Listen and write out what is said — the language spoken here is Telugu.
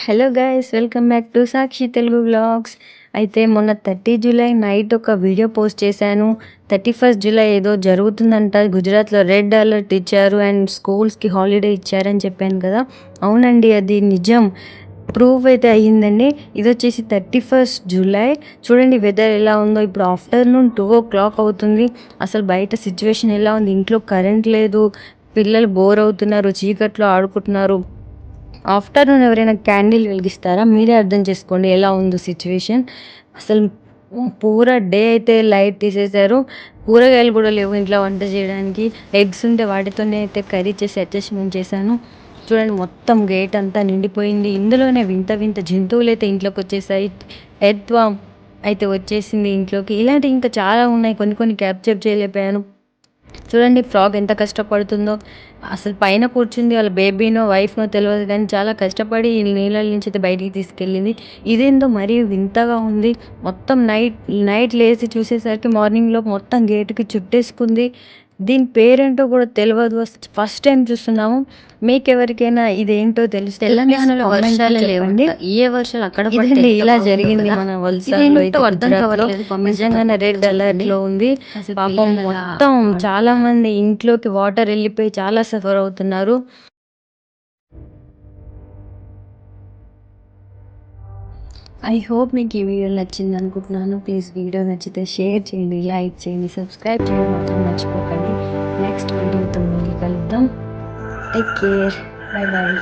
Hello guys, welcome back to Sakshi Telugu vlogs. అయితే మొన్న 30 జూలై నైట్ ఒక వీడియో పోస్ట్ చేశాను. 31 జూలై ఏదో జరుగుతుందంట, గుజరాత్లో రెడ్ అలర్ట్ ఇచ్చారు అండ్ స్కూల్స్కి హాలిడే ఇచ్చారని చెప్పాను కదా. అవునండి, అది నిజం, ప్రూవ్ అయితే అయ్యిందండి. ఇది వచ్చేసి 31 జూలై. చూడండి వెదర్ ఎలా ఉందో. ఇప్పుడు ఆఫ్టర్నూన్ 2 o'clock అవుతుంది. అసలు బయట సిచ్యువేషన్ ఎలా ఉంది, ఇంట్లో కరెంట్ లేదు, పిల్లలు బోర్ అవుతున్నారు, చీకట్లో ఆడుకుంటున్నారు. ఆఫ్టర్నూన్ ఎవరైనా క్యాండిల్ వెలిగిస్తారా? మీరే అర్థం చేసుకోండి ఎలా ఉందో సిచ్యువేషన్. అసలు పూరా డే అయితే లైట్ తీసేశారు. కూరగాయలు కూడా లేవు ఇంట్లో వంట చేయడానికి. ఎగ్స్ ఉంటే వాటితోనే అయితే కర్రీ చేసి అడ్జస్ట్మెంట్ చేశాను. చూడండి మొత్తం గేట్ అంతా నిండిపోయింది. ఇందులోనే వింత వింత జంతువులు అయితే ఇంట్లోకి వచ్చేసాయి. ఎర్త్వామ్ అయితే వచ్చేసింది ఇంట్లోకి. ఇలాంటివి ఇంకా చాలా ఉన్నాయి, కొన్ని కొన్ని క్యాప్చర్ చేయలేకపోయాను. చూడండి ఫ్రాగ్ ఎంత కష్టపడుతుందో. అసలు పైన కూర్చుంది, వాళ్ళ బేబీనో వైఫ్నో తెలియదు, కానీ చాలా కష్టపడి ఈ నీళ్ళ నుంచి అయితే బయటికి తీసుకెళ్ళింది. ఇదేందో మరీ వింతగా ఉంది. మొత్తం నైట్ లేచి చూసేసరికి మార్నింగ్లో మొత్తం గేటుకి చుట్టేసుకుంది. దీని పేరేంటో కూడా తెలియదు, ఫస్ట్ టైం చూస్తున్నాము. మీకు ఎవరికైనా ఇదేంటో తెలిస్తే తెలంగాణలో వర్షాలే చెప్పండి. ఏ వర్షాలు అక్కడ ఇదండి ఇలా జరిగింది మన వలసలో అయితే అర్థం గుజరాత్లో. కావట్లేదు. నిజంగానే రెడ్ అలర్ట్ లో ఉంది. పాపం మొత్తం చాలా మంది ఇంట్లోకి వాటర్ వెళ్ళిపోయి చాలా సఫర్ అవుతున్నారు. ఐ హోప్ మీకు ఈ వీడియో నచ్చింది అనుకుంటున్నాను. ప్లీజ్ వీడియో నచ్చితే షేర్ చేయండి, లైక్ చేయండి, సబ్స్క్రైబ్ చేయడం మాత్రం మర్చిపోకండి. నెక్స్ట్ వీడియోతో మళ్ళీ కలుద్దాం. Take care, bye bye.